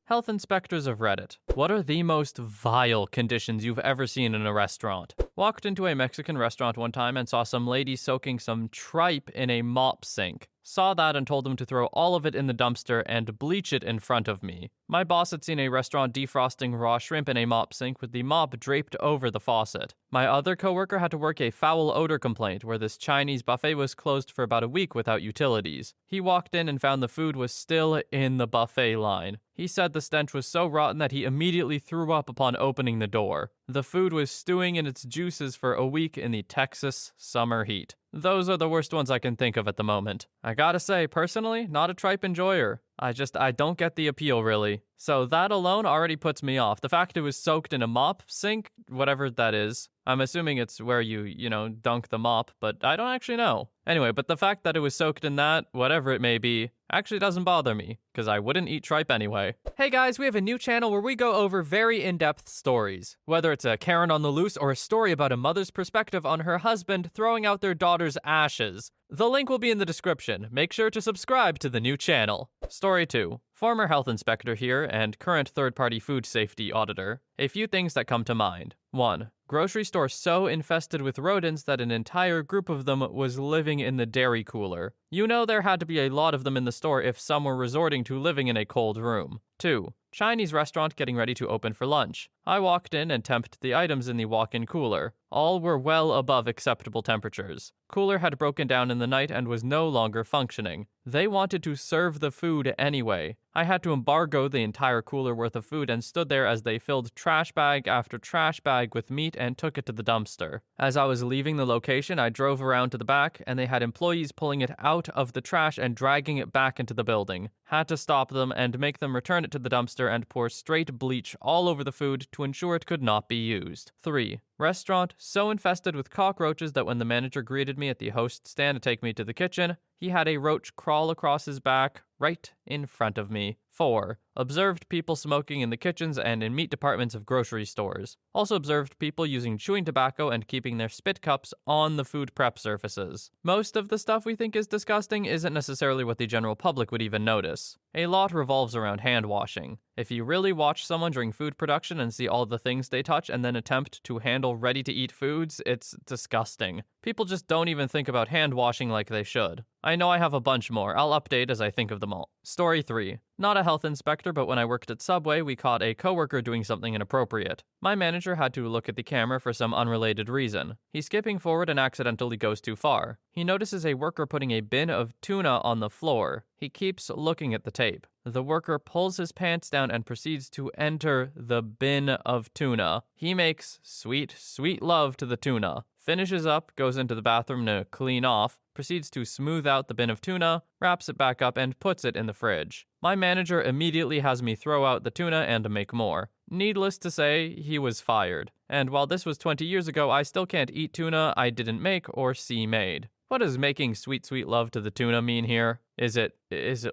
Health inspectors of Reddit. What are the most vile conditions you've ever seen in a restaurant? Walked into a Mexican restaurant one time and saw some lady soaking some tripe in a mop sink. Saw that and told them to throw all of it in the dumpster and bleach it in front of me. My boss had seen a restaurant defrosting raw shrimp in a mop sink with the mop draped over the faucet. My other coworker had to work a foul odor complaint where this Chinese buffet was closed for about a week without utilities. He walked in and found the food was still in the buffet line. He said the stench was so rotten that he immediately threw up upon opening the door. The food was stewing in its juices for a week in the Texas summer heat. Those are the worst ones I can think of at the moment. I gotta say, personally, not a tripe enjoyer. I don't get the appeal, really. So that alone already puts me off. The fact it was soaked in a mop sink, whatever that is. I'm assuming it's where you dunk the mop, but I don't actually know. Anyway, but the fact that it was soaked in that, whatever it may be, actually doesn't bother me, because I wouldn't eat tripe anyway. Hey guys, we have a new channel where we go over very in-depth stories. Whether it's a Karen on the loose or a story about a mother's perspective on her husband throwing out their daughter's ashes. The link will be in the description. Make sure to subscribe to the new channel. Story 2. Former health inspector here and current third-party food safety auditor. A few things that come to mind. 1. Grocery store so infested with rodents that an entire group of them was living in the dairy cooler. You know there had to be a lot of them in the store if some were resorting to living in a cold room. 2. Chinese restaurant getting ready to open for lunch. I walked in and temped the items in the walk-in cooler. All were well above acceptable temperatures. Cooler had broken down in the night and was no longer functioning. They wanted to serve the food anyway. I had to embargo the entire cooler worth of food and stood there as they filled trash bag after trash bag with meat and took it to the dumpster. As I was leaving the location, I drove around to the back and they had employees pulling it out of the trash and dragging it back into the building. Had to stop them and make them return it to the dumpster and pour straight bleach all over the food to ensure it could not be used. 3. Restaurant so infested with cockroaches that when the manager greeted me at the host stand to take me to the kitchen, he had a roach crawl across his back right in front of me. 4. Observed people smoking in the kitchens and in meat departments of grocery stores. Also observed people using chewing tobacco and keeping their spit cups on the food prep surfaces. Most of the stuff we think is disgusting isn't necessarily what the general public would even notice. A lot revolves around hand washing. If you really watch someone during food production and see all the things they touch and then attempt to handle ready-to-eat foods, it's disgusting. People just don't even think about hand washing like they should. I know I have a bunch more. I'll update as I think of them all. Story 3. Not a health inspector, but when I worked at Subway, we caught a coworker doing something inappropriate. My manager had to look at the camera for some unrelated reason. He's skipping forward and accidentally goes too far. He notices a worker putting a bin of tuna on the floor. He keeps looking at the tape. The worker pulls his pants down and proceeds to enter the bin of tuna. He makes sweet, sweet love to the tuna. Finishes up, goes into the bathroom to clean off, proceeds to smooth out the bin of tuna, wraps it back up, and puts it in the fridge. My manager immediately has me throw out the tuna and make more. Needless to say, he was fired. And while this was 20 years ago, I still can't eat tuna I didn't make or see made. What does making sweet, sweet love to the tuna mean here? Is it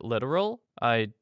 literal? I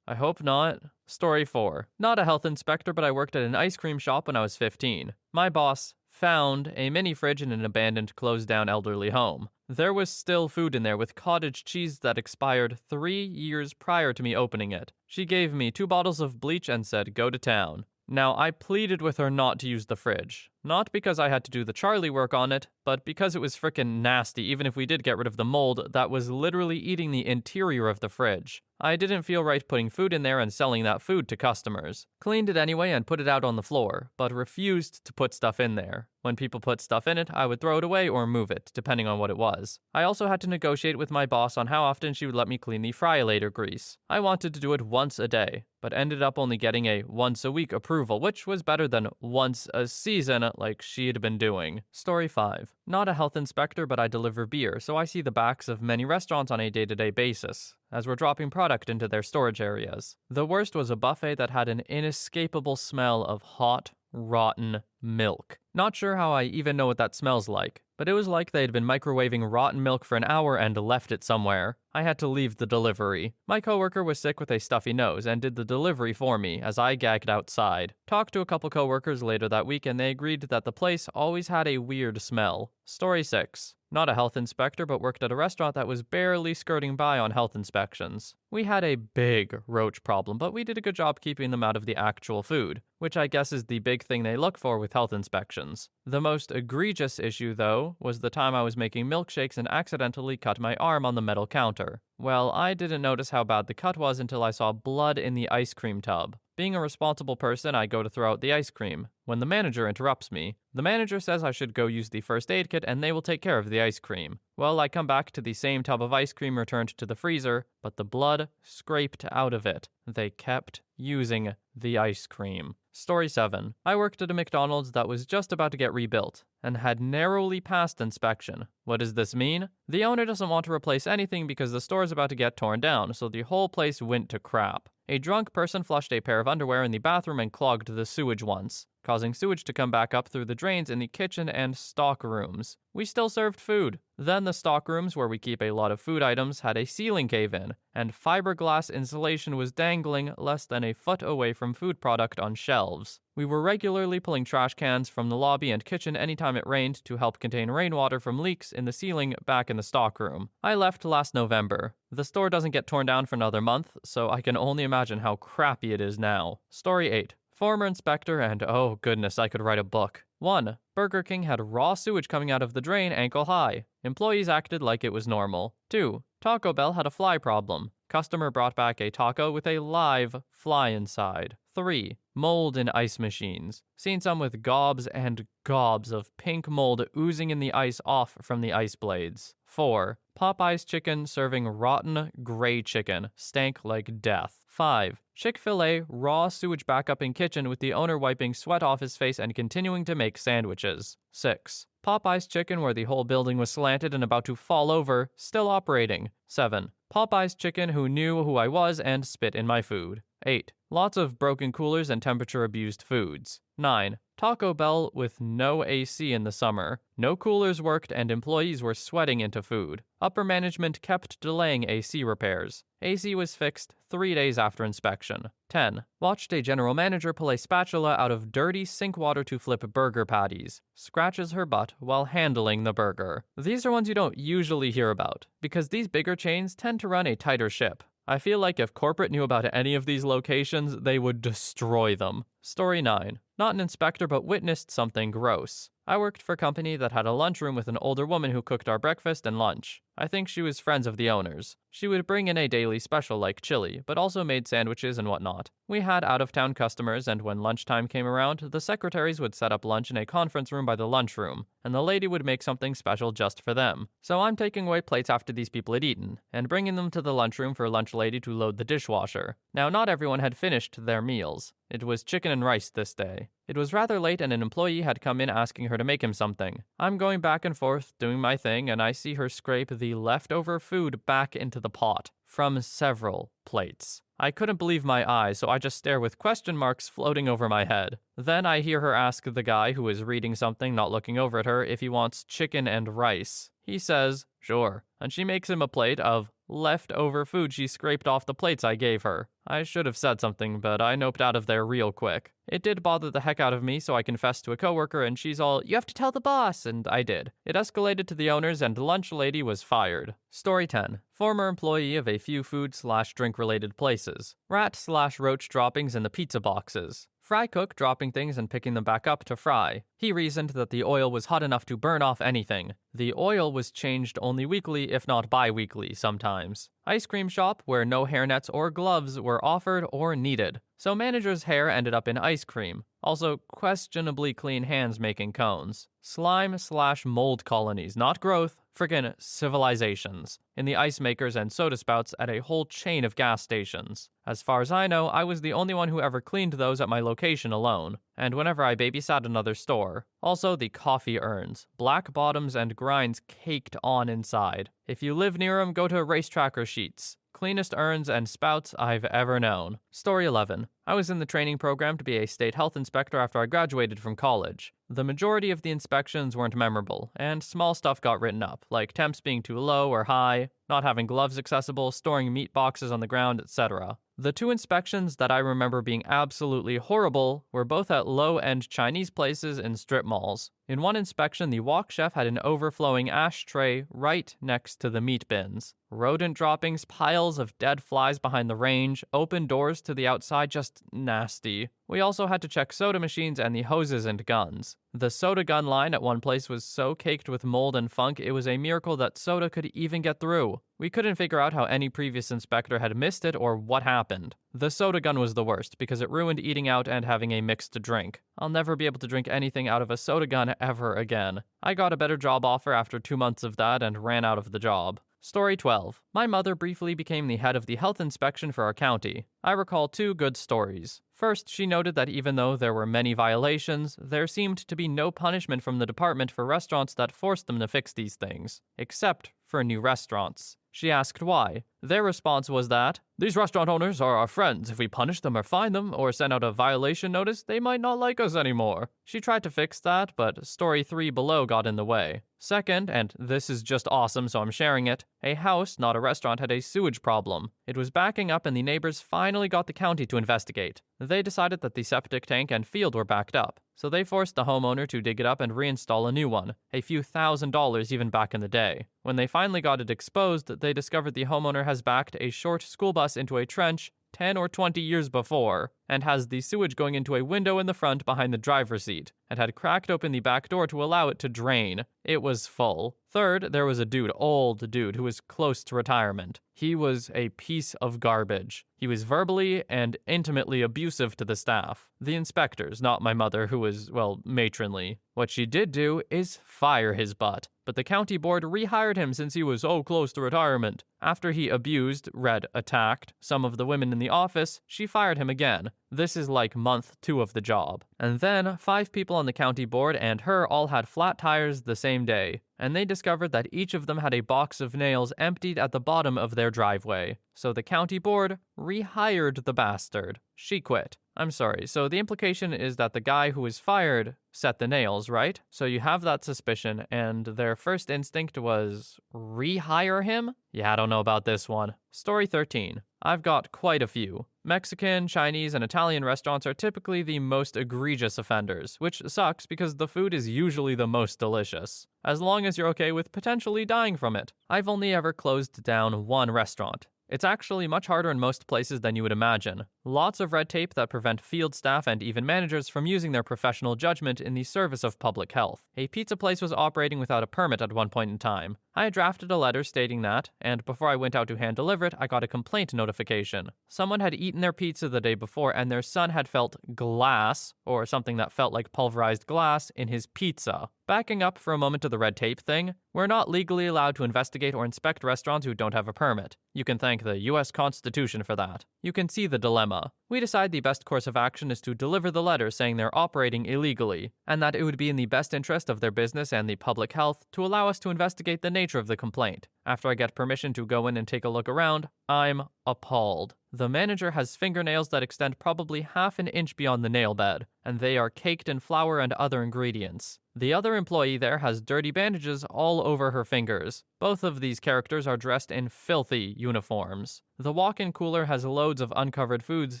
hope not. Story 4. Not a health inspector, but I worked at an ice cream shop when I was 15. My boss found a mini fridge in an abandoned, closed-down elderly home. There was still food in there with cottage cheese that expired 3 years prior to me opening it. She gave me 2 bottles of bleach and said, "Go to town." Now, I pleaded with her not to use the fridge. Not because I had to do the Charlie work on it, but because it was frickin' nasty even if we did get rid of the mold that was literally eating the interior of the fridge. I didn't feel right putting food in there and selling that food to customers. Cleaned it anyway and put it out on the floor, but refused to put stuff in there. When people put stuff in it, I would throw it away or move it, depending on what it was. I also had to negotiate with my boss on how often she would let me clean the fry-later grease. I wanted to do it once a day, but ended up only getting a once-a-week approval, which was better than once a season like she'd been doing. Story 5. Not a health inspector, but I deliver beer, so I see the backs of many restaurants on a day-to-day basis, as we're dropping product into their storage areas. The worst was a buffet that had an inescapable smell of hot, rotten milk. Not sure how I even know what that smells like, but it was like they had been microwaving rotten milk for an hour and left it somewhere. I had to leave the delivery. My coworker was sick with a stuffy nose and did the delivery for me as I gagged outside. Talked to a couple coworkers later that week and they agreed that the place always had a weird smell. Story 6. Not a health inspector, but worked at a restaurant that was barely skirting by on health inspections. We had a big roach problem, but we did a good job keeping them out of the actual food, which I guess is the big thing they look for with health inspections. The most egregious issue, though, was the time I was making milkshakes and accidentally cut my arm on the metal counter. Well, I didn't notice how bad the cut was until I saw blood in the ice cream tub. Being a responsible person, I go to throw out the ice cream, when the manager interrupts me. The manager says I should go use the first aid kit and they will take care of the ice cream. Well, I come back to the same tub of ice cream returned to the freezer, but the blood scraped out of it. They kept using the ice cream. Story 7. I worked at a McDonald's that was just about to get rebuilt and had narrowly passed inspection. What does this mean? The owner doesn't want to replace anything because the store is about to get torn down, so the whole place went to crap. A drunk person flushed a pair of underwear in the bathroom and clogged the sewage once, causing sewage to come back up through the drains in the kitchen and stock rooms. We still served food. Then the stock rooms, where we keep a lot of food items, had a ceiling cave-in, and fiberglass insulation was dangling less than a foot away from food product on shelves. We were regularly pulling trash cans from the lobby and kitchen anytime it rained to help contain rainwater from leaks in the ceiling back in the stockroom. I left last November. The store doesn't get torn down for another month, so I can only imagine how crappy it is now. Story 8. Former inspector and oh goodness, I could write a book. 1. Burger King had raw sewage coming out of the drain ankle high. Employees acted like it was normal. 2. Taco Bell had a fly problem. Customer brought back a taco with a live fly inside. 3. Mold in ice machines. Seen some with gobs and gobs of pink mold oozing in the ice off from the ice blades. 4. Popeye's chicken serving rotten gray chicken. Stank like death. 5. Chick-fil-A raw sewage backup in kitchen with the owner wiping sweat off his face and continuing to make sandwiches. 6. Popeye's chicken where the whole building was slanted and about to fall over, still operating. 7. Popeye's chicken who knew who I was and spit in my food. 8. Lots of broken coolers and temperature-abused foods. 9. Taco Bell with no AC in the summer. No coolers worked and employees were sweating into food. Upper management kept delaying AC repairs. AC was fixed 3 days after inspection. 10. Watched a general manager pull a spatula out of dirty sink water to flip burger patties. Scratches her butt while handling the burger. These are ones you don't usually hear about, because these bigger chains tend to run a tighter ship. I feel like if corporate knew about any of these locations, they would destroy them. Story 9. Not an inspector, but witnessed something gross. I worked for a company that had a lunchroom with an older woman who cooked our breakfast and lunch. I think she was friends of the owners. She would bring in a daily special like chili, but also made sandwiches and whatnot. We had out-of-town customers, and when lunchtime came around, the secretaries would set up lunch in a conference room by the lunchroom, and the lady would make something special just for them. So I'm taking away plates after these people had eaten, and bringing them to the lunchroom for lunch lady to load the dishwasher. Now, not everyone had finished their meals. It was chicken and rice this day. It was rather late and an employee had come in asking her to make him something. I'm going back and forth, doing my thing, and I see her scrape the leftover food back into the pot from several plates. I couldn't believe my eyes, so I just stare with question marks floating over my head. Then I hear her ask the guy who is reading something, not looking over at her, if he wants chicken and rice. He says, sure, and she makes him a plate of leftover food she scraped off the plates I gave her. I should have said something, but I noped out of there real quick. It did bother the heck out of me, so I confessed to a coworker, and she's all, you have to tell the boss, and I did. It escalated to the owners, and the lunch lady was fired. Story 10. Former employee of a few food/drink related places. Rat/roach droppings in the pizza boxes. Fry cook dropping things and picking them back up to fry. He reasoned that the oil was hot enough to burn off anything. The oil was changed only weekly, if not bi-weekly sometimes. Ice cream shop where no hairnets or gloves were offered or needed. So manager's hair ended up in ice cream. Also, questionably clean hands making cones. Slime/mold colonies, not growth, friggin' civilizations, in the ice makers and soda spouts at a whole chain of gas stations. As far as I know, I was the only one who ever cleaned those at my location alone, and whenever I babysat another store. Also, the coffee urns, black bottoms and grinds caked on inside. If you live near them, go to racetrack or sheets. Cleanest urns and spouts I've ever known. Story 11. I was in the training program to be a state health inspector after I graduated from college. The majority of the inspections weren't memorable, and small stuff got written up, like temps being too low or high, not having gloves accessible, storing meat boxes on the ground, etc. The 2 inspections that I remember being absolutely horrible were both at low-end Chinese places in strip malls. In one inspection, the wok chef had an overflowing ashtray right next to the meat bins. Rodent droppings, piles of dead flies behind the range, open doors to the outside, just nasty. We also had to check soda machines and the hoses and guns. The soda gun line at one place was so caked with mold and funk, it was a miracle that soda could even get through. We couldn't figure out how any previous inspector had missed it or what happened. The soda gun was the worst because it ruined eating out and having a mixed drink. I'll never be able to drink anything out of a soda gun ever again. I got a better job offer after 2 months of that and ran out of the job. Story 12. My mother briefly became the head of the health inspection for our county. I recall 2 good stories. First, she noted that even though there were many violations, there seemed to be no punishment from the department for restaurants that forced them to fix these things, except for new restaurants. She asked why. Their response was that, "These restaurant owners are our friends. If we punish them or fine them or send out a violation notice, they might not like us anymore." She tried to fix that, but story 3 below got in the way. Second, and this is just awesome, so I'm sharing it, a house, not a restaurant, had a sewage problem. It was backing up and the neighbors finally got the county to investigate. They decided that the septic tank and field were backed up, so they forced the homeowner to dig it up and reinstall a new one, a few $1,000s even back in the day. When they finally got it exposed, they discovered the homeowner has backed a short school bus into a trench 10 or 20 years before, and has the sewage going into a window in the front behind the driver's seat, and had cracked open the back door to allow it to drain. It was full. Third, there was a old dude, who was close to retirement. He was a piece of garbage. He was verbally and intimately abusive to the staff. The inspectors, not my mother, who was, matronly. What she did do is fire his butt, but the county board rehired him since he was so close to retirement. After he abused, attacked, some of the women in the office, she fired him again. This is like month 2 of the job. And then 5 people on the county board and her all had flat tires the same day, and they discovered that each of them had a box of nails emptied at the bottom of their driveway. So the county board rehired the bastard. She quit. I'm sorry, so the implication is that the guy who was fired set the nails, right? So you have that suspicion, and their first instinct was rehire him? Yeah, I don't know about this one. Story 13. I've got quite a few. Mexican, Chinese, and Italian restaurants are typically the most egregious offenders, which sucks because the food is usually the most delicious, as long as you're okay with potentially dying from it. I've only ever closed down 1 restaurant. It's actually much harder in most places than you would imagine. Lots of red tape that prevent field staff and even managers from using their professional judgment in the service of public health. A pizza place was operating without a permit at one point in time. I had drafted a letter stating that, and before I went out to hand deliver it, I got a complaint notification. Someone had eaten their pizza the day before, and their son had felt glass, or something that felt like pulverized glass, in his pizza. Backing up for a moment to the red tape thing, we're not legally allowed to investigate or inspect restaurants who don't have a permit. You can thank the US Constitution for that. You can see the dilemma. We decide the best course of action is to deliver the letter saying they're operating illegally, and that it would be in the best interest of their business and the public health to allow us to investigate the nature of the complaint. After I get permission to go in and take a look around, I'm appalled. The manager has fingernails that extend probably half an inch beyond the nail bed, and they are caked in flour and other ingredients. The other employee there has dirty bandages all over her fingers. Both of these characters are dressed in filthy uniforms. The walk-in cooler has loads of uncovered foods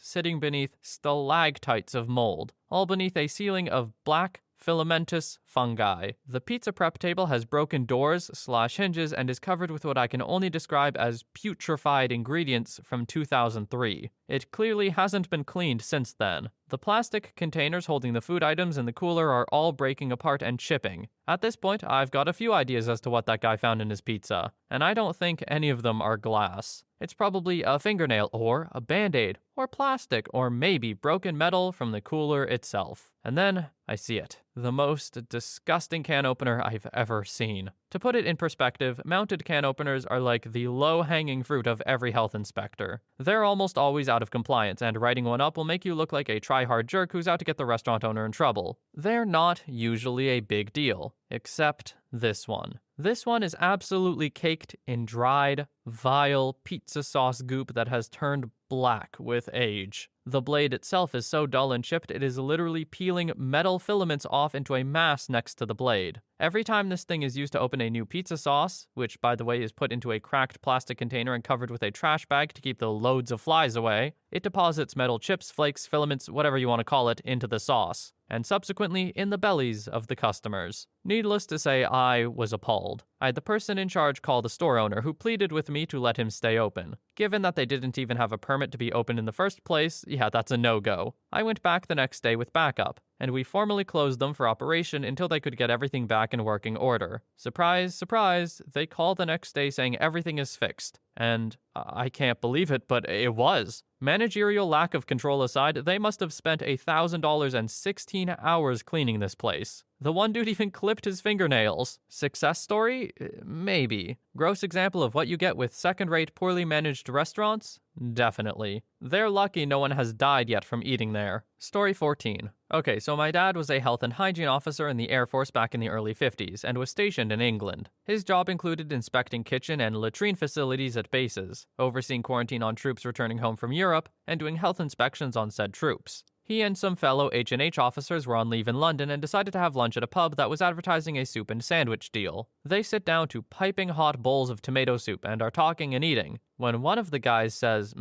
sitting beneath stalactites of mold, all beneath a ceiling of black, filamentous fungi. The pizza prep table has broken doors/hinges and is covered with what I can only describe as putrefied ingredients from 2003. It clearly hasn't been cleaned since then. The plastic containers holding the food items in the cooler are all breaking apart and chipping. At this point, I've got a few ideas as to what that guy found in his pizza, and I don't think any of them are glass. It's probably a fingernail, or a band-aid, or plastic, or maybe broken metal from the cooler itself. And then I see it. The most disgusting can opener I've ever seen. To put it in perspective, mounted can openers are like the low-hanging fruit of every health inspector. They're almost always out of compliance, and writing one up will make you look like a try-hard jerk who's out to get the restaurant owner in trouble. They're not usually a big deal, except this one. This one is absolutely caked in dried, vile pizza sauce goop that has turned black with age. The blade itself is so dull and chipped it is literally peeling metal filaments off into a mass next to the blade. Every time this thing is used to open a new pizza sauce, which by the way is put into a cracked plastic container and covered with a trash bag to keep the loads of flies away, it deposits metal chips, flakes, filaments, whatever you want to call it, into the sauce. and subsequently in the bellies of the customers. Needless to say, I was appalled. I had the person in charge call the store owner, who pleaded with me to let him stay open. Given that they didn't even have a permit to be open in the first place, yeah, that's a no-go. I went back the next day with backup, and we formally closed them for operation until they could get everything back in working order. Surprise, surprise, they called the next day saying everything is fixed. And I can't believe it, but it was. Managerial lack of control aside, they must have spent $1,000 and 16 hours cleaning this place. The one dude even clipped his fingernails. Success story? Maybe. Gross example of what you get with second-rate, poorly managed restaurants? Definitely. They're lucky no one has died yet from eating there. Story 14. Okay, so my dad was a health and hygiene officer in the Air Force back in the early 50s and was stationed in England. His job included inspecting kitchen and latrine facilities at bases, overseeing quarantine on troops returning home from Europe, and doing health inspections on said troops. He and some fellow H&H officers were on leave in London and decided to have lunch at a pub that was advertising a soup and sandwich deal. They sit down to piping hot bowls of tomato soup and are talking and eating, when one of the guys says,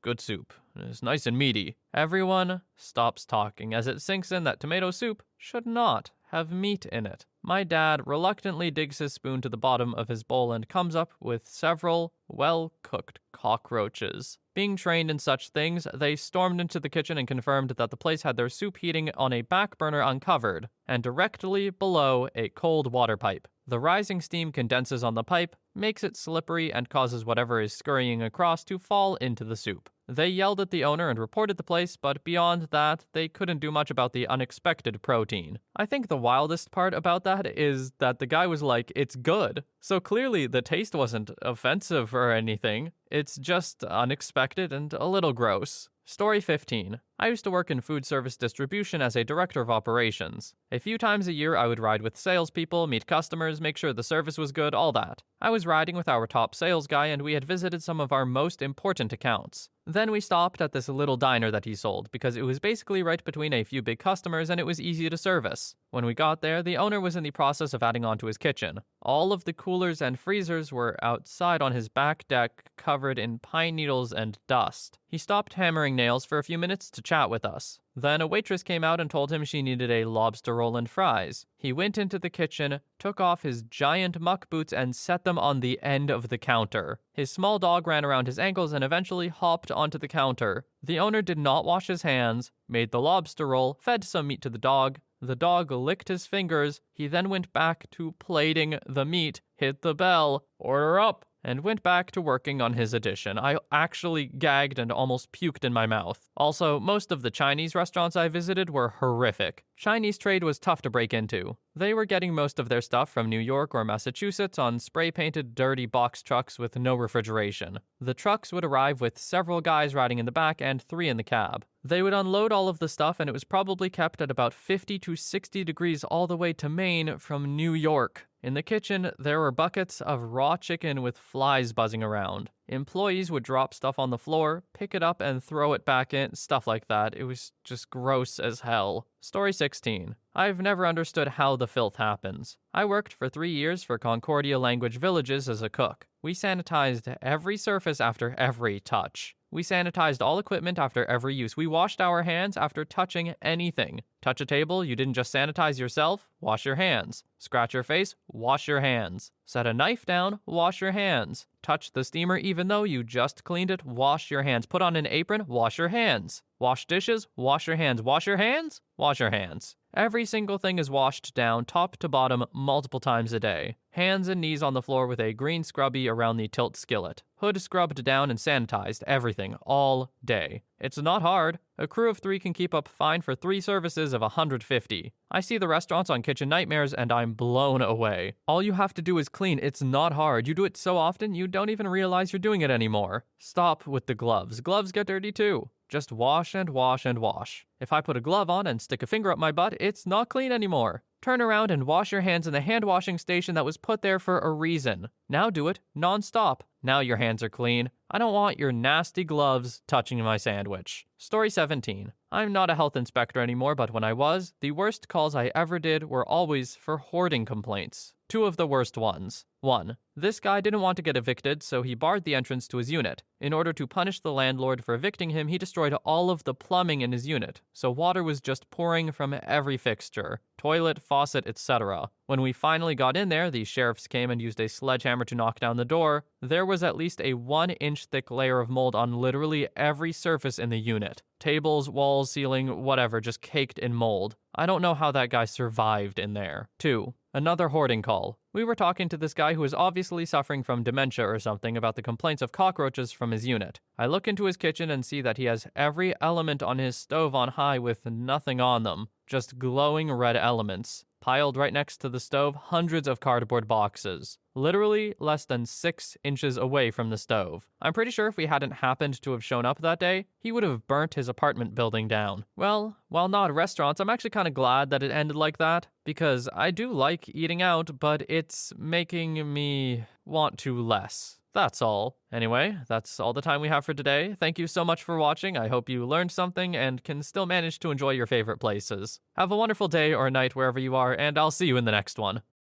good soup. It's nice and meaty. Everyone stops talking as it sinks in that tomato soup should not have meat in it. My dad reluctantly digs his spoon to the bottom of his bowl and comes up with several well-cooked cockroaches. Being trained in such things, they stormed into the kitchen and confirmed that the place had their soup heating on a back burner uncovered, and directly below a cold water pipe. The rising steam condenses on the pipe, makes it slippery, and causes whatever is scurrying across to fall into the soup. They yelled at the owner and reported the place, but beyond that, they couldn't do much about the unexpected protein. I think the wildest part about that is that the guy was like, it's good. So clearly the taste wasn't offensive or anything. It's just unexpected and a little gross. Story 15. I used to work in food service distribution as a director of operations. A few times a year, I would ride with salespeople, meet customers, make sure the service was good, all that. I was riding with our top sales guy, and we had visited some of our most important accounts. Then we stopped at this little diner that he sold, because it was basically right between a few big customers and it was easy to service. When we got there, the owner was in the process of adding on to his kitchen. All of the coolers and freezers were outside on his back deck, covered in pine needles and dust. He stopped hammering nails for a few minutes to chat with us. Then a waitress came out and told him she needed a lobster roll and fries. He went into the kitchen, took off his giant muck boots and set them on the end of the counter. His small dog ran around his ankles and eventually hopped onto the counter. The owner did not wash his hands, made the lobster roll, fed some meat to the dog. The dog licked his fingers. He then went back to plating the meat, hit the bell, order up, and went back to working on his addition. I actually gagged and almost puked in my mouth. Also, most of the Chinese restaurants I visited were horrific. Chinese trade was tough to break into. They were getting most of their stuff from New York or Massachusetts on spray-painted dirty box trucks with no refrigeration. The trucks would arrive with several guys riding in the back and 3 in the cab. They would unload all of the stuff and it was probably kept at about 50 to 60 degrees all the way to Maine from New York. In the kitchen, there were buckets of raw chicken with flies buzzing around. Employees would drop stuff on the floor, pick it up and throw it back in, stuff like that. It was just gross as hell. Story 16. I've never understood how the filth happens. I worked for 3 years for Concordia Language Villages as a cook. We sanitized every surface after every touch. We sanitized all equipment after every use. We washed our hands after touching anything. Touch a table, you didn't just sanitize yourself, wash your hands. Scratch your face, wash your hands. Set a knife down, wash your hands. Touch the steamer even though you just cleaned it, wash your hands. Put on an apron, wash your hands. Wash dishes, wash your hands. Wash your hands, wash your hands. Every single thing is washed down top to bottom multiple times a day. Hands and knees on the floor with a green scrubby around the tilt skillet. Hood scrubbed down and sanitized, everything, all day. It's not hard. A crew of 3 can keep up fine for 3 services of 150. I see the restaurants on Kitchen Nightmares and I'm blown away. All you have to do is clean. It's not hard. You do it so often you don't even realize you're doing it anymore. Stop with the gloves. Gloves get dirty too. Just wash and wash and wash. If I put a glove on and stick a finger up my butt, it's not clean anymore. Turn around and wash your hands in the hand washing station that was put there for a reason. Now do it non-stop. Now your hands are clean. I don't want your nasty gloves touching my sandwich. Story 17. I'm not a health inspector anymore, but when I was, the worst calls I ever did were always for hoarding complaints. 2 of the worst ones. 1. This guy didn't want to get evicted, so he barred the entrance to his unit. In order to punish the landlord for evicting him, he destroyed all of the plumbing in his unit, so water was just pouring from every fixture, toilet, faucet, etc. When we finally got in there, the sheriffs came and used a sledgehammer to knock down the door. There was at least a 1-inch thick layer of mold on literally every surface in the unit. Tables, walls, ceiling, whatever, just caked in mold. I don't know how that guy survived in there. 2. Another hoarding call. We were talking to this guy who is obviously suffering from dementia or something about the complaints of cockroaches from his unit. I look into his kitchen and see that he has every element on his stove on high with nothing on them. Just glowing red elements. Piled right next to the stove, hundreds of cardboard boxes. Literally less than 6 inches away from the stove. I'm pretty sure if we hadn't happened to have shown up that day, he would have burnt his apartment building down. Well, while not restaurants, I'm actually kind of glad that it ended like that, because I do like eating out, but it's making me want to less. That's all. Anyway, that's all the time we have for today. Thank you so much for watching. I hope you learned something and can still manage to enjoy your favorite places. Have a wonderful day or night wherever you are, and I'll see you in the next one.